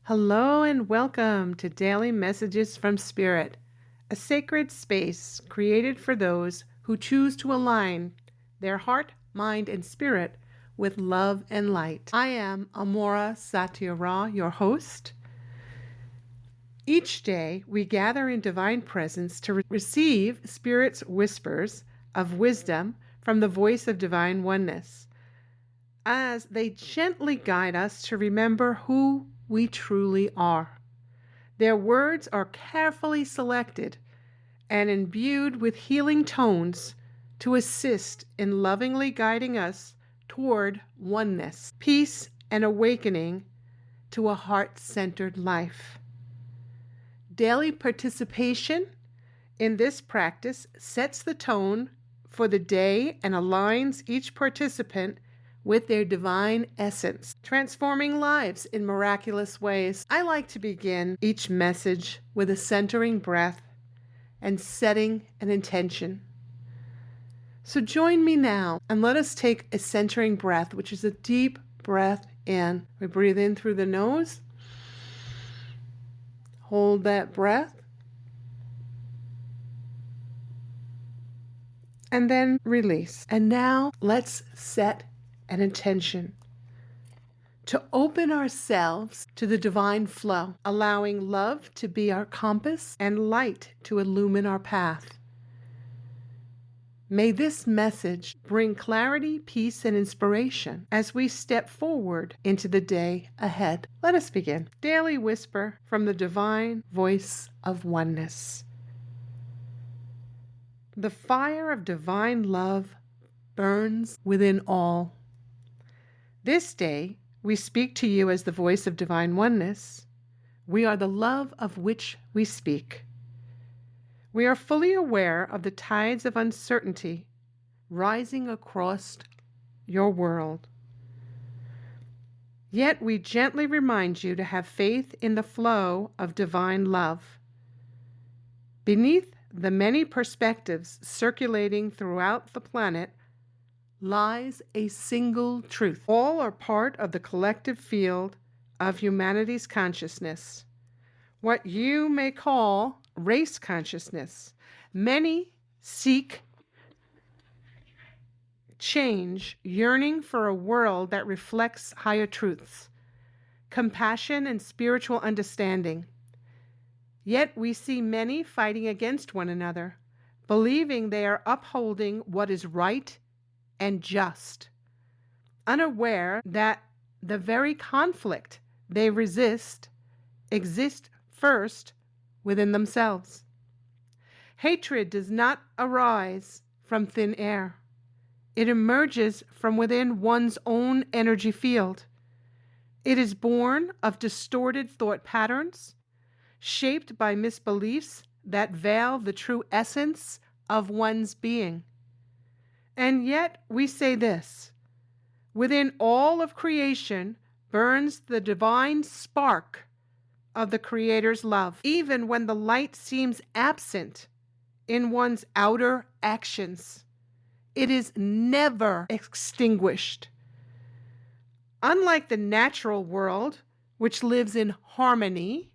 Hello and welcome to Daily Messages from Spirit, a sacred space created for those who choose to align their heart, mind, and spirit with love and light. I am Aumara Saatia Ra, your host. Each day, we gather in divine presence to receive Spirit's whispers of wisdom from the Voice of Divine Oneness, as they gently guide us to remember who we truly are. Their words are carefully selected and imbued with healing tones to assist in lovingly guiding us toward oneness, peace, and awakening to a heart-centered life. Daily participation in this practice sets the tone for the day and aligns each participant with their divine essence, transforming lives in miraculous ways. I like to begin each message with a centering breath and setting an intention. So join me now and let us take a centering breath, which is a deep breath in. We breathe in through the nose. Hold that breath. And then release. And now let's set an intention to open ourselves to the divine flow, allowing love to be our compass and light to illumine our path. May this message bring clarity, peace, and inspiration as we step forward into the day ahead. Let us begin. Daily Whisper from the Divine Voice of Oneness. The fire of divine love burns within all. This day, we speak to you as the voice of divine oneness. We are the love of which we speak. We are fully aware of the tides of uncertainty rising across your world. Yet we gently remind you to have faith in the flow of divine love. Beneath the many perspectives circulating throughout the planet lies a single truth. All are part of the collective field of humanity's consciousness, what you may call race consciousness. Many seek change, yearning for a world that reflects higher truths, compassion, and spiritual understanding. Yet we see many fighting against one another, believing they are upholding what is right and just, unaware that the very conflict they resist exists first within themselves. Hatred does not arise from thin air. It emerges from within one's own energy field. It is born of distorted thought patterns, shaped by misbeliefs that veil the true essence of one's being. And yet we say this: within all of creation burns the divine spark of the Creator's love, even when the light seems absent in one's outer actions. It is never extinguished. Unlike the natural world, which lives in harmony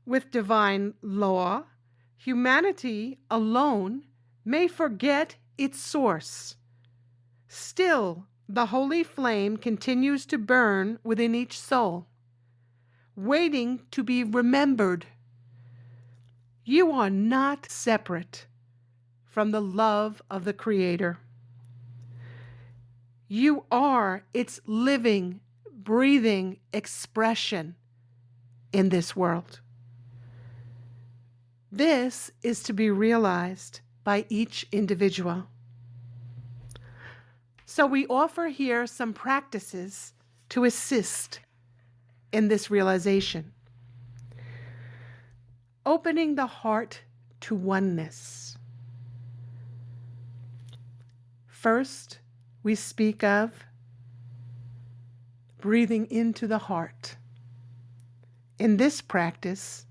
with divine law, humanity alone may forget its source. Still, the holy flame continues to burn within each soul, waiting to be remembered. You are not separate from the love of the Creator. You are its living, breathing expression in this world. This is to be realized by each individual. So we offer here some practices to assist in this realization. Opening the heart to oneness. First, we speak of breathing into the heart. In this practice,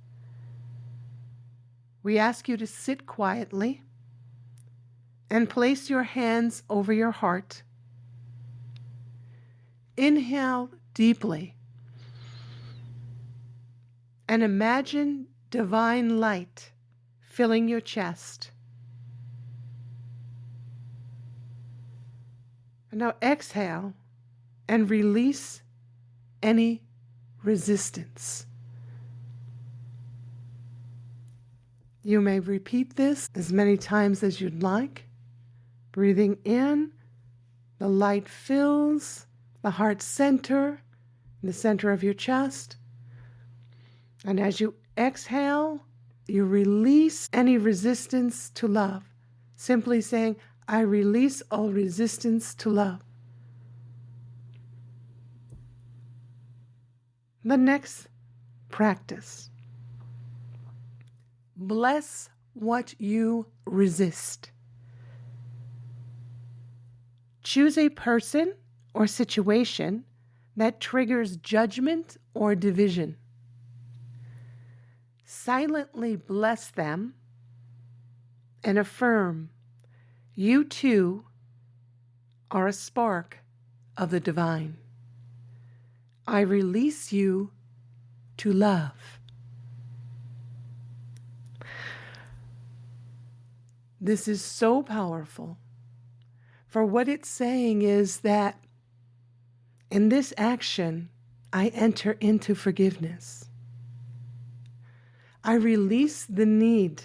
we ask you to sit quietly and place your hands over your heart. Inhale deeply and imagine divine light filling your chest. And now exhale and release any resistance. You may repeat this as many times as you'd like. Breathing in, the light fills the heart center, the center of your chest. And as you exhale, you release any resistance to love. Simply saying, I release all resistance to love. The next practice. Bless what you resist. Choose a person or situation that triggers judgment or division. Silently bless them and affirm, you too are a spark of the divine. I release you to love. This is so powerful. For what it's saying is that in this action, I enter into forgiveness. I release the need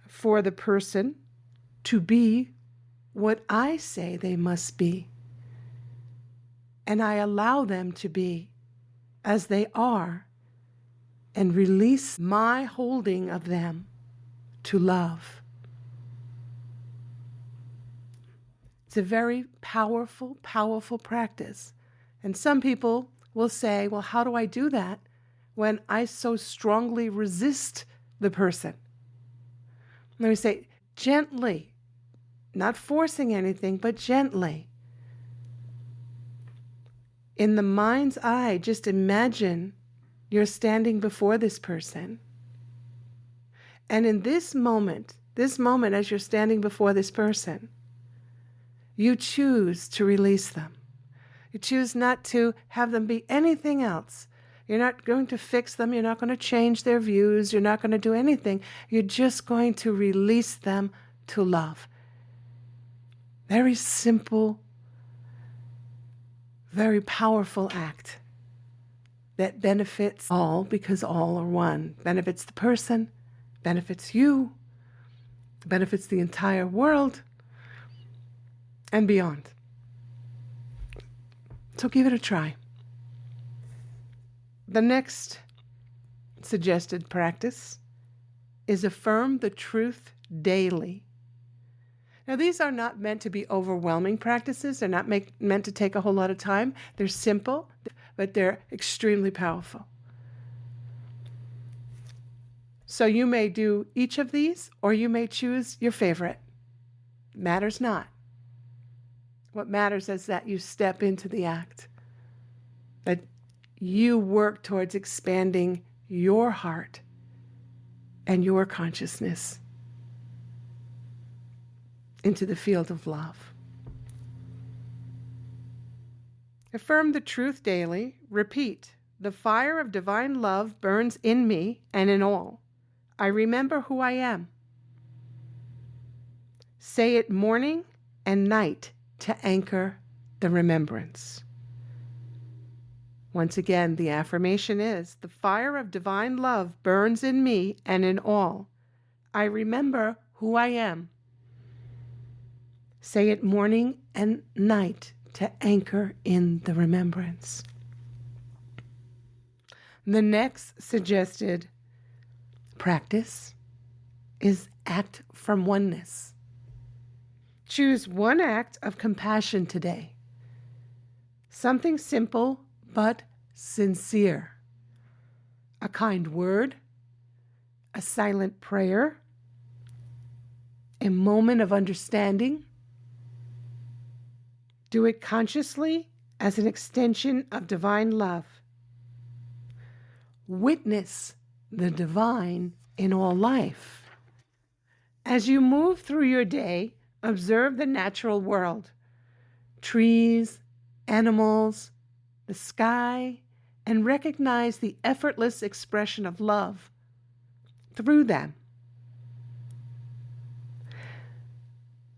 for the person to be what I say they must be. And I allow them to be as they are and release my holding of them to love. It's a very powerful, powerful practice. And some people will say, well, how do I do that when I so strongly resist the person? Let me say, gently, not forcing anything, but gently. In the mind's eye, just imagine you're standing before this person. And in this moment as you're standing before this person, you choose to release them. You choose not to have them be anything else. You're not going to fix them. You're not going to change their views. You're not going to do anything. You're just going to release them to love. Very simple, very powerful act that benefits all because all are one. Benefits the person, benefits you, benefits the entire world, and beyond. So give it a try. The next suggested practice is affirm the truth daily. Now, these are not meant to be overwhelming practices. They're not meant to take a whole lot of time. They're simple, but they're extremely powerful. So you may do each of these, or you may choose your favorite. Matters not. What matters is that you step into the act, that you work towards expanding your heart and your consciousness into the field of love. Affirm the truth daily. Repeat, the fire of divine love burns in me and in all. I remember who I am. Say it morning and night to anchor the remembrance. Once again, the affirmation is, the fire of divine love burns in me and in all. I remember who I am. Say it morning and night to anchor in the remembrance. The next suggested practice is act from oneness. Choose one act of compassion today. Something simple but sincere. A kind word, a silent prayer, a moment of understanding. Do it consciously as an extension of divine love. Witness the divine in all life. As you move through your day, observe the natural world, trees, animals, the sky, and recognize the effortless expression of love through them.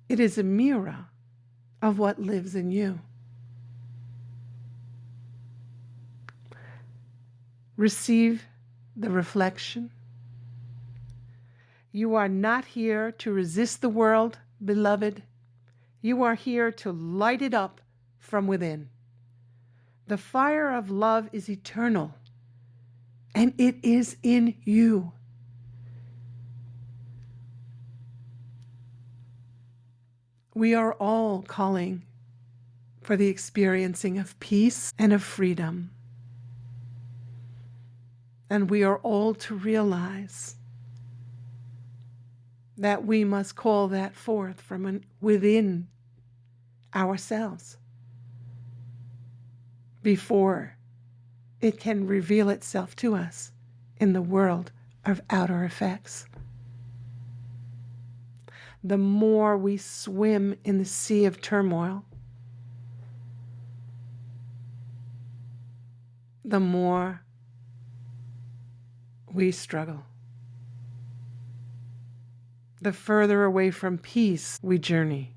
It is a mirror of what lives in you. Receive the reflection. You are not here to resist the world, beloved. You are here to light it up from within. The fire of love is eternal, and it is in you. We are all calling for the experiencing of peace and of freedom. And we are all to realize that we must call that forth from within ourselves before it can reveal itself to us in the world of outer effects. The more we swim in the sea of turmoil, the more we struggle. The further away from peace we journey.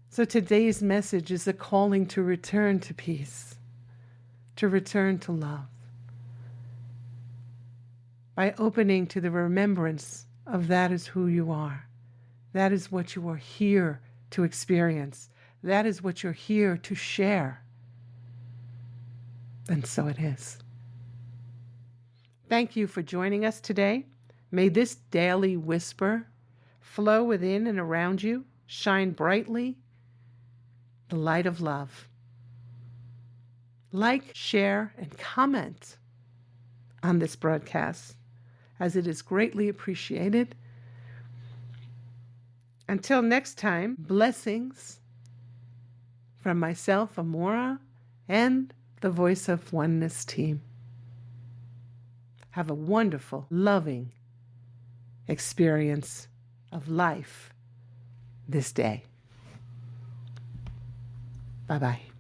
So today's message is a calling to return to peace, to return to love, by opening to the remembrance of that is who you are. That is what you are here to experience. That is what you're here to share. And so it is. Thank you for joining us today. May this daily whisper flow within and around you, shine brightly, the light of love. Like, share, and comment on this broadcast, as it is greatly appreciated. Until next time, blessings from myself, Aumara, and the Voice of Oneness team. Have a wonderful, loving experience of life this day. Bye-bye.